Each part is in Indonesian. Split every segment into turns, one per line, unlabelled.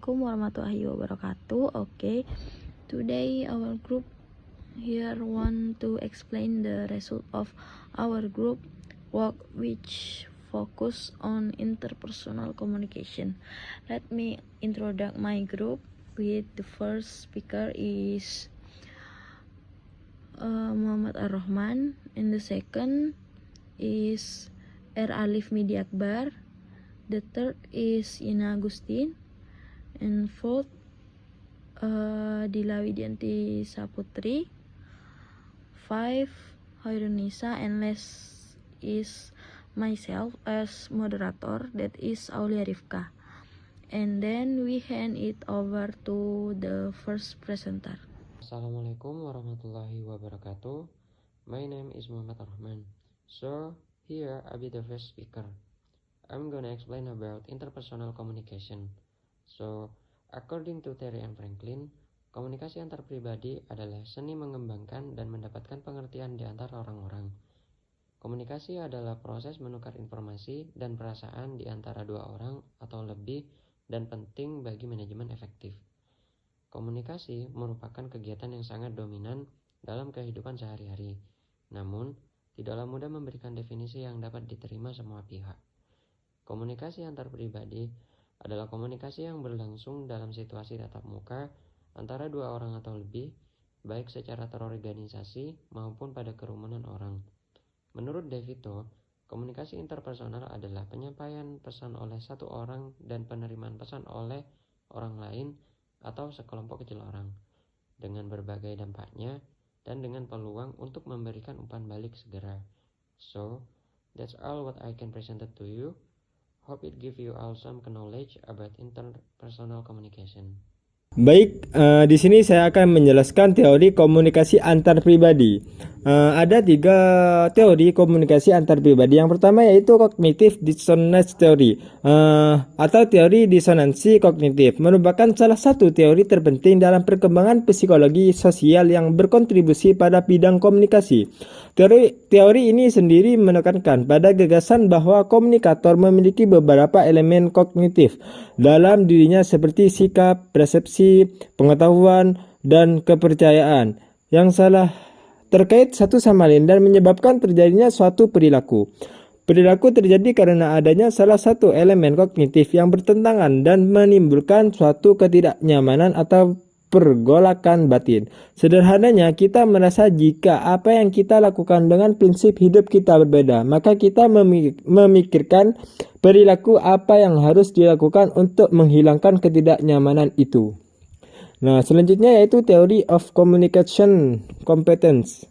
Assalamualaikum warahmatullahi wabarakatuh. Okay, today our group here want to explain the result of our group work which focus on interpersonal communication. Let me introduce my group with the first speaker is Muhammad Ar-Rahman, and the second is Alif Midi Akbar, the third is Ina Agustin, and fourth Dila Widianti Saputri, 5 Hairunisa, and last is myself as moderator, that is Aulia Rifka. And then we hand it over to the first presenter.
Assalamualaikum warahmatullahi wabarakatuh. My name is Muhammad Ar-Rahman. So here I'll be the first speaker. I'm gonna explain about interpersonal communication. So according to Terry and Franklin, komunikasi antar pribadi adalah seni mengembangkan dan mendapatkan pengertian di antara orang-orang. Komunikasi adalah proses menukar informasi dan perasaan di antara dua orang atau lebih dan penting bagi manajemen efektif. Komunikasi merupakan kegiatan yang sangat dominan dalam kehidupan sehari-hari. Namun, tidaklah mudah memberikan definisi yang dapat diterima semua pihak. Komunikasi antar pribadi adalah komunikasi yang berlangsung dalam situasi tatap muka antara dua orang atau lebih, baik secara terorganisasi maupun pada kerumunan orang. Menurut DeVito, komunikasi interpersonal adalah penyampaian pesan oleh satu orang dan penerimaan pesan oleh orang lain atau sekelompok kecil orang, dengan berbagai dampaknya dan dengan peluang untuk memberikan umpan balik segera. So, that's all what I can present to you. Hope it give you all some knowledge about interpersonal communication.
Baik, di sini saya akan menjelaskan teori komunikasi antar pribadi. Ada 3 teori komunikasi antar pribadi. Yang pertama yaitu cognitive dissonance theory atau teori disonansi kognitif, merupakan salah satu teori terpenting dalam perkembangan psikologi sosial yang berkontribusi pada bidang komunikasi. Teori ini sendiri menekankan pada gagasan bahwa komunikator memiliki beberapa elemen kognitif dalam dirinya seperti sikap, persepsi, pengetahuan, dan kepercayaan yang salah terkait satu sama lain dan menyebabkan terjadinya suatu perilaku. Perilaku terjadi karena adanya salah satu elemen kognitif yang bertentangan dan menimbulkan suatu ketidaknyamanan atau pergolakan batin. Sederhananya, kita merasa jika apa yang kita lakukan dengan prinsip hidup kita berbeda, maka kita memikirkan perilaku apa yang harus dilakukan untuk menghilangkan ketidaknyamanan itu. Nah, selanjutnya yaitu teori of communication competence.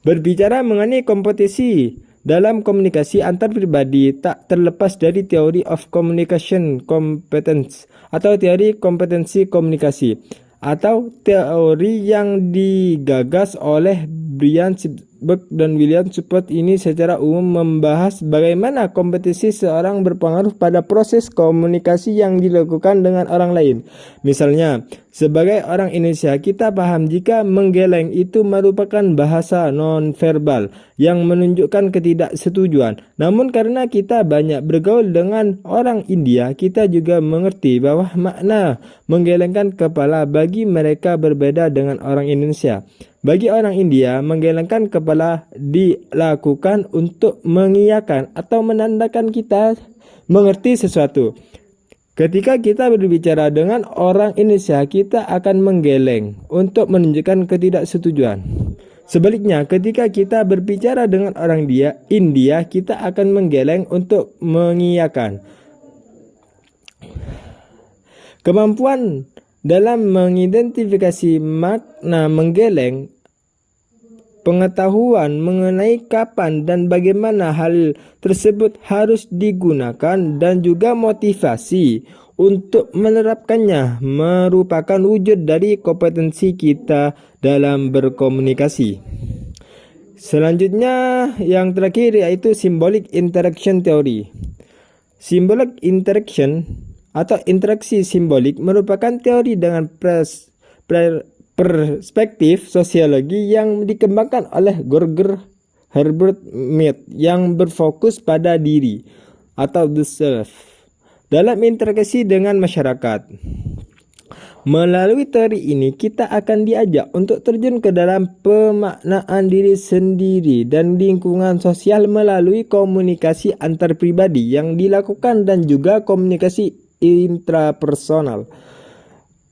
Berbicara mengenai kompetisi dalam komunikasi antar pribadi tak terlepas dari teori of communication competence atau teori kompetensi komunikasi, atau teori yang digagas oleh Brian Sibberg dan William Support. Ini secara umum membahas bagaimana kompetisi seorang berpengaruh pada proses komunikasi yang dilakukan dengan orang lain. Misalnya, sebagai orang Indonesia, kita paham jika menggeleng itu merupakan bahasa non-verbal yang menunjukkan ketidaksetujuan. Namun karena kita banyak bergaul dengan orang India, kita juga mengerti bahwa makna menggelengkan kepala bagi mereka berbeda dengan orang Indonesia. Bagi orang India, menggelengkan kepala dilakukan untuk mengiyakan atau menandakan kita mengerti sesuatu. Ketika kita berbicara dengan orang Indonesia, kita akan menggeleng untuk menunjukkan ketidaksetujuan. Sebaliknya, ketika kita berbicara dengan orang India, kita akan menggeleng untuk mengiyakan. Kemampuan dalam mengidentifikasi makna menggeleng, pengetahuan mengenai kapan dan bagaimana hal tersebut harus digunakan, dan juga motivasi untuk menerapkannya merupakan wujud dari kompetensi kita dalam berkomunikasi. Selanjutnya yang terakhir yaitu symbolic interaction theory. Symbolic interaction atau interaksi simbolik merupakan teori dengan perspektif sosiologi yang dikembangkan oleh George Herbert Mead yang berfokus pada diri atau the self dalam interaksi dengan masyarakat. Melalui teori ini, kita akan diajak untuk terjun ke dalam pemaknaan diri sendiri dan lingkungan sosial melalui komunikasi antar pribadi yang dilakukan dan juga komunikasi intrapersonal.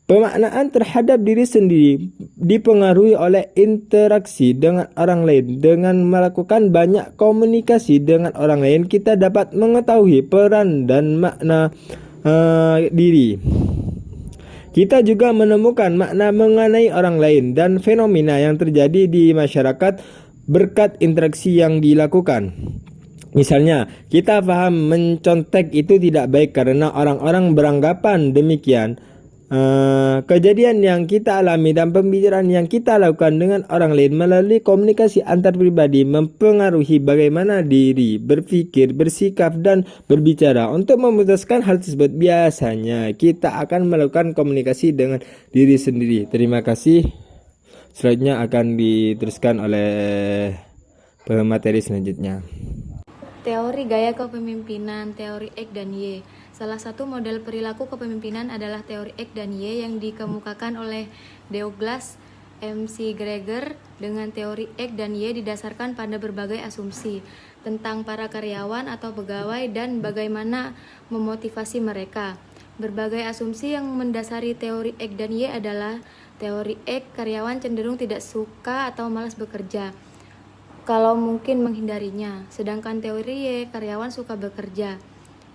Pemaknaan terhadap diri sendiri dipengaruhi oleh interaksi dengan orang lain. Dengan melakukan banyak komunikasi dengan orang lain, kita dapat mengetahui peran dan makna diri. Kita juga menemukan makna mengenai orang lain dan fenomena yang terjadi di masyarakat berkat interaksi yang dilakukan. Misalnya, kita paham mencontek itu tidak baik karena orang-orang beranggapan demikian. Kejadian yang kita alami dan pembicaraan yang kita lakukan dengan orang lain melalui komunikasi antar pribadi mempengaruhi bagaimana diri berpikir, bersikap, dan berbicara. Untuk memutuskan hal tersebut, biasanya kita akan melakukan komunikasi dengan diri sendiri. Terima kasih. Selanjutnya akan diteruskan oleh pemateri selanjutnya.
Teori gaya kepemimpinan, teori X dan Y. Salah satu model perilaku kepemimpinan adalah teori X dan Y yang dikemukakan oleh Douglas McGregor. Dengan teori X dan Y didasarkan pada berbagai asumsi tentang para karyawan atau pegawai dan bagaimana memotivasi mereka. Berbagai asumsi yang mendasari teori X dan Y adalah: teori X, karyawan cenderung tidak suka atau malas bekerja, kalau mungkin menghindarinya. Sedangkan teori Y, karyawan suka bekerja.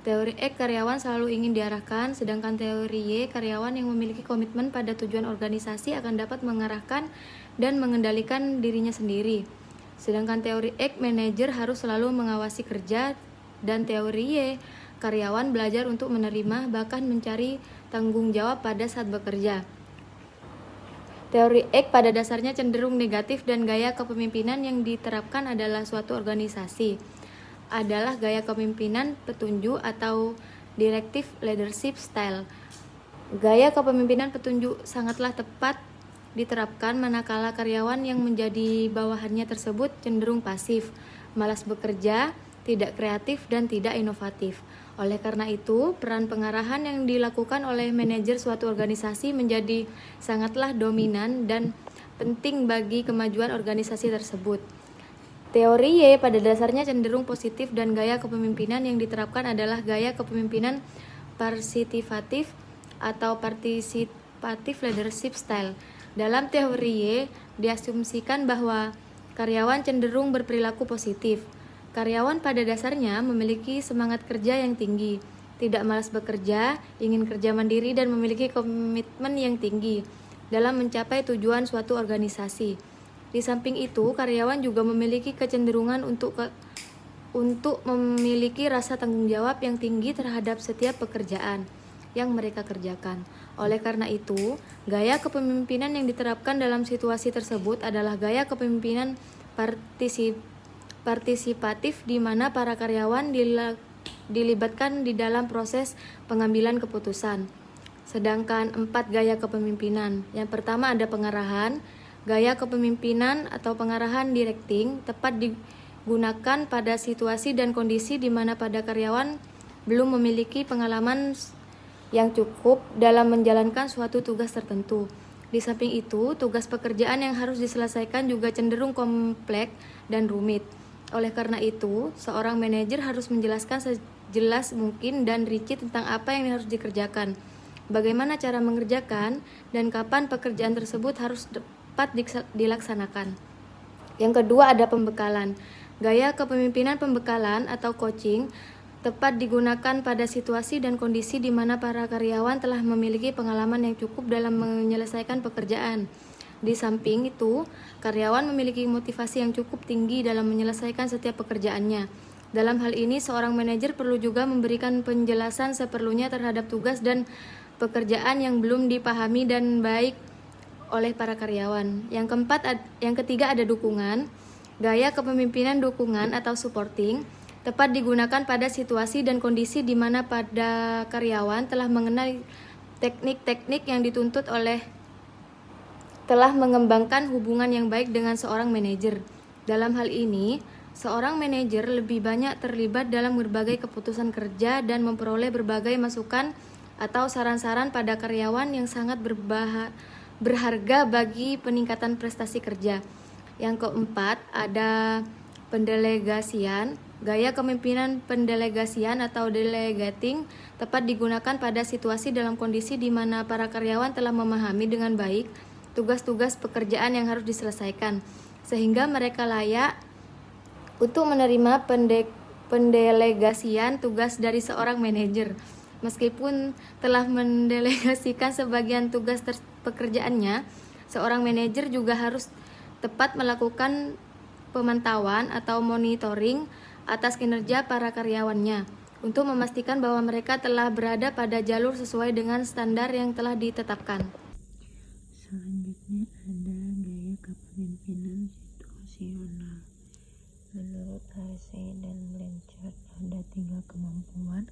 Teori X, karyawan selalu ingin diarahkan, sedangkan teori Y, karyawan yang memiliki komitmen pada tujuan organisasi akan dapat mengarahkan dan mengendalikan dirinya sendiri. Sedangkan teori X, manajer harus selalu mengawasi kerja, dan teori Y, karyawan belajar untuk menerima bahkan mencari tanggung jawab pada saat bekerja. Teori X pada dasarnya cenderung negatif dan gaya kepemimpinan yang diterapkan adalah suatu organisasi adalah gaya kepemimpinan petunjuk atau directive leadership style. Gaya kepemimpinan petunjuk sangatlah tepat diterapkan manakala karyawan yang menjadi bawahannya tersebut cenderung pasif, malas bekerja, tidak kreatif, dan tidak inovatif. Oleh karena itu, peran pengarahan yang dilakukan oleh manajer suatu organisasi menjadi sangatlah dominan dan penting bagi kemajuan organisasi tersebut. Teori Y pada dasarnya cenderung positif dan gaya kepemimpinan yang diterapkan adalah gaya kepemimpinan partisipatif atau participative leadership style. Dalam teori Y, diasumsikan bahwa karyawan cenderung berperilaku positif. Karyawan pada dasarnya memiliki semangat kerja yang tinggi, tidak malas bekerja, ingin kerja mandiri, dan memiliki komitmen yang tinggi dalam mencapai tujuan suatu organisasi. Di samping itu, karyawan juga memiliki kecenderungan untuk memiliki rasa tanggung jawab yang tinggi terhadap setiap pekerjaan yang mereka kerjakan. Oleh karena itu, gaya kepemimpinan yang diterapkan dalam situasi tersebut adalah gaya kepemimpinan partisipatif di mana para karyawan dilibatkan di dalam proses pengambilan keputusan. Sedangkan 4 gaya kepemimpinan. Yang pertama ada pengarahan. Gaya kepemimpinan atau pengarahan directing tepat digunakan pada situasi dan kondisi di mana pada karyawan belum memiliki pengalaman yang cukup dalam menjalankan suatu tugas tertentu. Di samping itu, tugas pekerjaan yang harus diselesaikan juga cenderung kompleks dan rumit. Oleh karena itu, seorang manajer harus menjelaskan sejelas mungkin dan rinci tentang apa yang harus dikerjakan, bagaimana cara mengerjakan, dan kapan pekerjaan tersebut harus dapat dilaksanakan. Yang kedua ada pembekalan. Gaya kepemimpinan pembekalan atau coaching tepat digunakan pada situasi dan kondisi di mana para karyawan telah memiliki pengalaman yang cukup dalam menyelesaikan pekerjaan. Di samping itu, karyawan memiliki motivasi yang cukup tinggi dalam menyelesaikan setiap pekerjaannya. Dalam hal ini, seorang manajer perlu juga memberikan penjelasan seperlunya terhadap tugas dan pekerjaan yang belum dipahami dan baik oleh para karyawan. Yang ketiga ada dukungan. Gaya kepemimpinan dukungan atau supporting tepat digunakan pada situasi dan kondisi di mana pada karyawan telah mengenal teknik-teknik yang dituntut oleh telah mengembangkan hubungan yang baik dengan seorang manajer. Dalam hal ini, seorang manajer lebih banyak terlibat dalam berbagai keputusan kerja dan memperoleh berbagai masukan atau saran-saran pada karyawan yang sangat berharga bagi peningkatan prestasi kerja. Yang keempat, ada pendelegasian. Gaya kepemimpinan pendelegasian atau delegating tepat digunakan pada situasi dalam kondisi di mana para karyawan telah memahami dengan baik tugas-tugas pekerjaan yang harus diselesaikan, sehingga mereka layak untuk menerima pendelegasian tugas dari seorang manajer. Meskipun telah mendelegasikan sebagian tugas pekerjaannya, seorang manajer juga harus tepat melakukan pemantauan atau monitoring atas kinerja para karyawannya untuk memastikan bahwa mereka telah berada pada jalur sesuai dengan standar yang telah ditetapkan.
Selanjutnya ada gaya kepemimpinan situasional. Menurut Harsey dan Blanchard, ada 3 kemampuan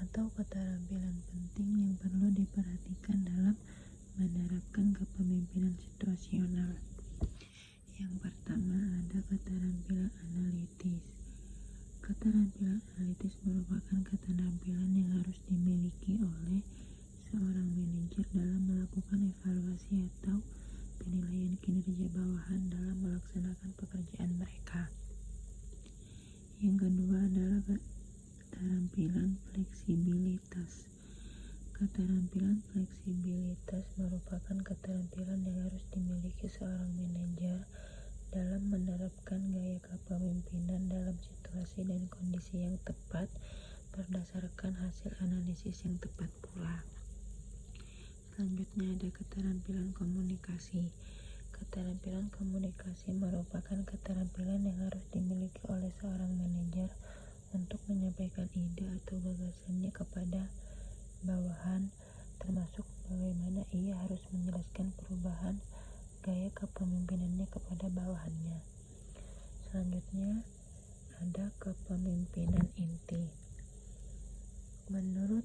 atau keterampilan penting yang perlu diperhatikan dalam menerapkan kepemimpinan situasional. Yang pertama ada keterampilan analitis. Keterampilan analitis merupakan keterampilan yang harus dimiliki oleh seorang manajer dalam melakukan evaluasi atau penilaian kinerja bawahan dalam melaksanakan pekerjaan mereka. Yang kedua adalah keterampilan fleksibilitas. Keterampilan fleksibilitas merupakan keterampilan yang harus dimiliki seorang manajer dalam menerapkan gaya kepemimpinan dalam situasi dan kondisi yang tepat berdasarkan hasil analisis yang tepat pula. Selanjutnya ada keterampilan komunikasi. Keterampilan komunikasi merupakan keterampilan yang harus dimiliki oleh seorang manajer untuk menyampaikan ide atau gagasannya kepada bawahan, termasuk bagaimana ia harus menjelaskan perubahan gaya kepemimpinannya kepada bawahannya. Selanjutnya ada kepemimpinan inti. Menurut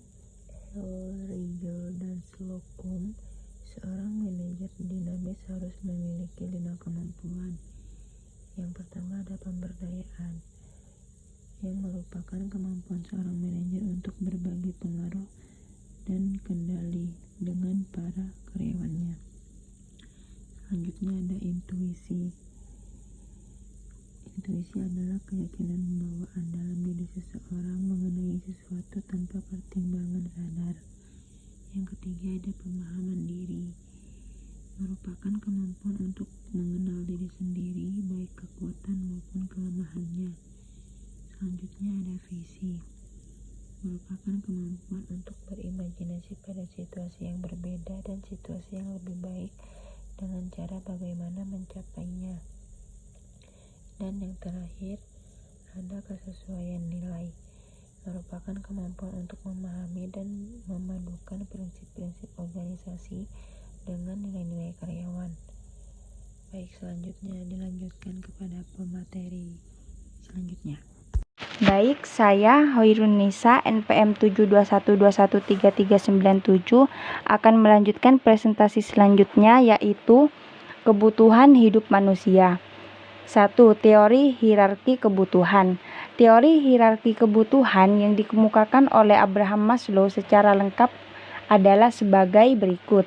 Riegel dan Slocum, seorang manajer dinamis harus memiliki 5 kemampuan. Yang pertama ada pemberdayaan, yang merupakan kemampuan seorang manajer untuk berbagi pengaruh dan kendali dengan para karyawannya. Selanjutnya ada intuisi. Intuisi adalah keyakinan bawaan dalam diri seseorang mengenai sesuatu tanpa pertimbangan sadar. Yang ketiga ada pemahaman diri, merupakan kemampuan untuk mengenal diri sendiri, baik kekuatan maupun kelemahannya. Selanjutnya ada visi, merupakan kemampuan untuk berimajinasi pada situasi yang berbeda dan situasi yang lebih baik dengan cara bagaimana mencapainya. Dan yang terakhir ada kesesuaian nilai, merupakan kemampuan untuk memahami dan memadukan prinsip-prinsip organisasi dengan nilai-nilai karyawan. Baik, selanjutnya dilanjutkan kepada pemateri selanjutnya.
Baik, saya Hoirun Nisa, NPM 721213397 akan melanjutkan presentasi selanjutnya, yaitu kebutuhan hidup manusia. 1. Teori hierarki kebutuhan. Teori hierarki kebutuhan yang dikemukakan oleh Abraham Maslow secara lengkap adalah sebagai berikut.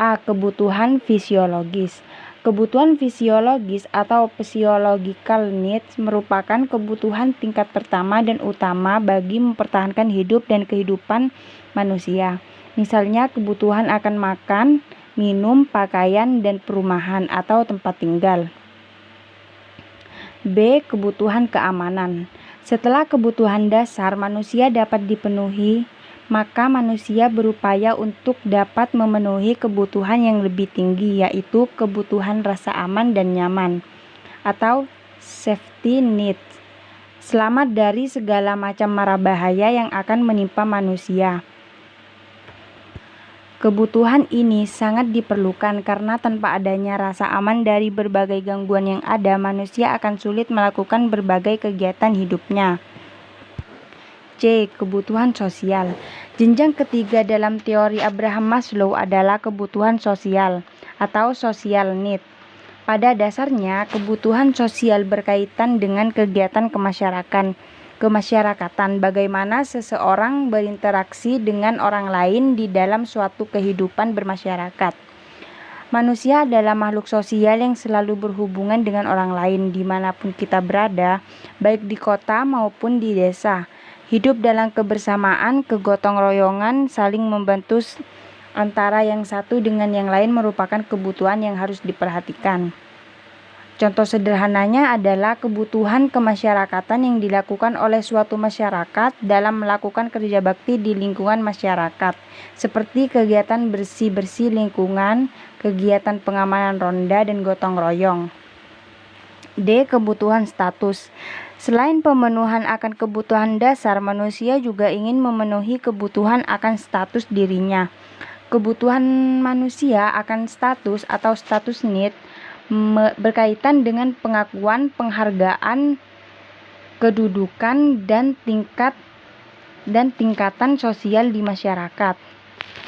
A. Kebutuhan fisiologis. Kebutuhan fisiologis atau physiological needs merupakan kebutuhan tingkat pertama dan utama bagi mempertahankan hidup dan kehidupan manusia. Misalnya kebutuhan akan makan, minum, pakaian, dan perumahan atau tempat tinggal. B. Kebutuhan keamanan. Setelah kebutuhan dasar manusia dapat dipenuhi, maka manusia berupaya untuk dapat memenuhi kebutuhan yang lebih tinggi, yaitu kebutuhan rasa aman dan nyaman, atau safety needs, selamat dari segala macam mara bahaya yang akan menimpa manusia. Kebutuhan ini sangat diperlukan karena tanpa adanya rasa aman dari berbagai gangguan yang ada, manusia akan sulit melakukan berbagai kegiatan hidupnya. C. Kebutuhan sosial. Jenjang ketiga dalam teori Abraham Maslow adalah kebutuhan sosial atau social need. Pada dasarnya, kebutuhan sosial berkaitan dengan kegiatan kemasyarakatan, kemasyarakatan, bagaimana seseorang berinteraksi dengan orang lain di dalam suatu kehidupan bermasyarakat. Manusia adalah makhluk sosial yang selalu berhubungan dengan orang lain dimanapun kita berada, baik di kota maupun di desa. Hidup dalam kebersamaan, kegotong royongan, saling membantu antara yang satu dengan yang lain merupakan kebutuhan yang harus diperhatikan. Contoh sederhananya adalah kebutuhan kemasyarakatan yang dilakukan oleh suatu masyarakat dalam melakukan kerja bakti di lingkungan masyarakat, seperti kegiatan bersih-bersih lingkungan, kegiatan pengamanan ronda, dan gotong royong. D. Kebutuhan status. Selain pemenuhan akan kebutuhan dasar, manusia juga ingin memenuhi kebutuhan akan status dirinya. Kebutuhan manusia akan status atau status need berkaitan dengan pengakuan, penghargaan, kedudukan, dan tingkatan sosial di masyarakat.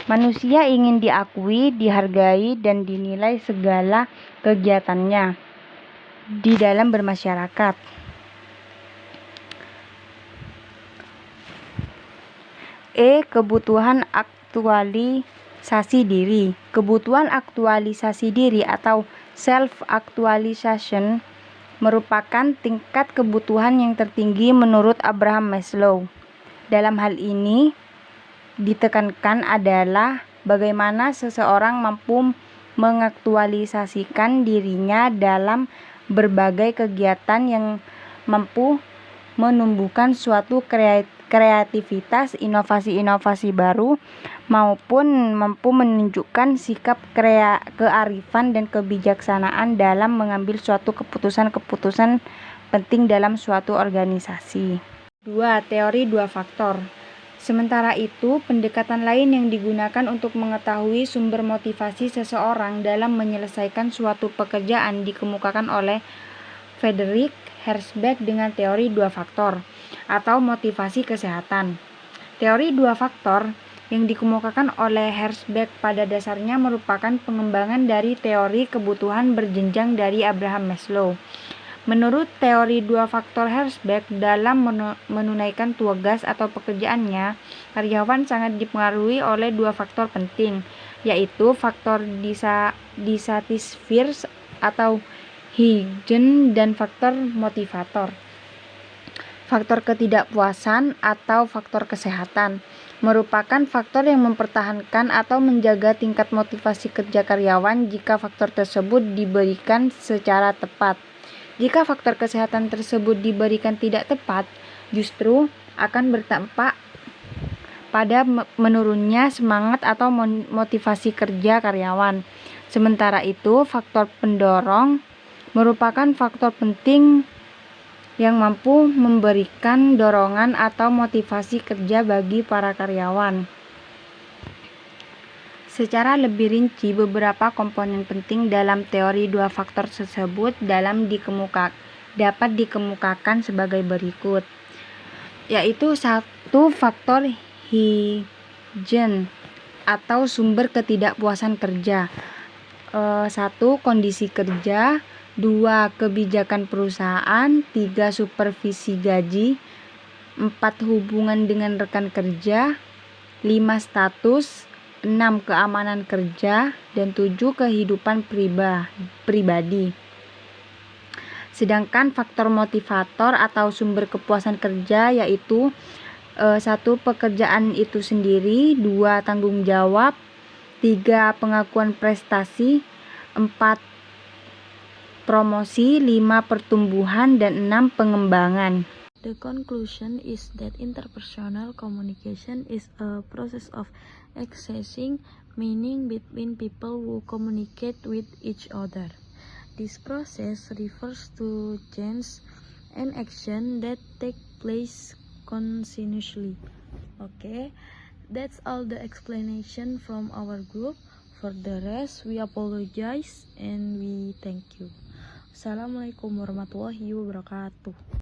Manusia ingin diakui, dihargai, dan dinilai segala kegiatannya di dalam bermasyarakat. E. Kebutuhan aktualisasi diri. Kebutuhan aktualisasi diri atau self-actualization merupakan tingkat kebutuhan yang tertinggi menurut Abraham Maslow. Dalam hal ini, ditekankan adalah bagaimana seseorang mampu mengaktualisasikan dirinya dalam berbagai kegiatan yang mampu menumbuhkan suatu kreativitas, inovasi-inovasi baru, maupun mampu menunjukkan sikap kearifan dan kebijaksanaan dalam mengambil suatu keputusan-keputusan penting dalam suatu organisasi. 2. Teori dua faktor. Sementara itu, pendekatan lain yang digunakan untuk mengetahui sumber motivasi seseorang dalam menyelesaikan suatu pekerjaan dikemukakan oleh Frederick Herzberg dengan teori dua faktor atau motivasi kesehatan. Teori dua faktor yang dikemukakan oleh Herzberg pada dasarnya merupakan pengembangan dari teori kebutuhan berjenjang dari Abraham Maslow. Menurut teori dua faktor Herzberg, dalam menunaikan tugas atau pekerjaannya, karyawan sangat dipengaruhi oleh dua faktor penting, yaitu faktor dissatisfiers atau hygiene dan faktor motivator. Faktor ketidakpuasan atau faktor kesehatan merupakan faktor yang mempertahankan atau menjaga tingkat motivasi kerja karyawan jika faktor tersebut diberikan secara tepat. Jika faktor kesehatan tersebut diberikan tidak tepat, justru akan berdampak pada menurunnya semangat atau motivasi kerja karyawan. Sementara itu, faktor pendorong merupakan faktor penting yang mampu memberikan dorongan atau motivasi kerja bagi para karyawan. Secara lebih rinci, beberapa komponen penting dalam teori dua faktor tersebut dapat dikemukakan sebagai berikut, yaitu 1. Faktor hygiene atau sumber ketidakpuasan kerja. 1. Kondisi kerja. 2. Kebijakan perusahaan. 3. Supervisi gaji. 4. Hubungan dengan rekan kerja. 5. Status. 6. Keamanan kerja. Dan 7. Kehidupan pribadi. Sedangkan faktor motivator atau sumber kepuasan kerja yaitu 1. Pekerjaan itu sendiri. 2. Tanggung jawab. 3. Pengakuan prestasi. 4. Promosi. 5. Pertumbuhan. Dan 6. Pengembangan.
The conclusion is that interpersonal communication is a process of exchanging meaning between people who communicate with each other. This process refers to change and action that take place continuously. Okay, that's all the explanation from our group. For the rest, we apologize and we thank you. Assalamualaikum warahmatullahi wabarakatuh.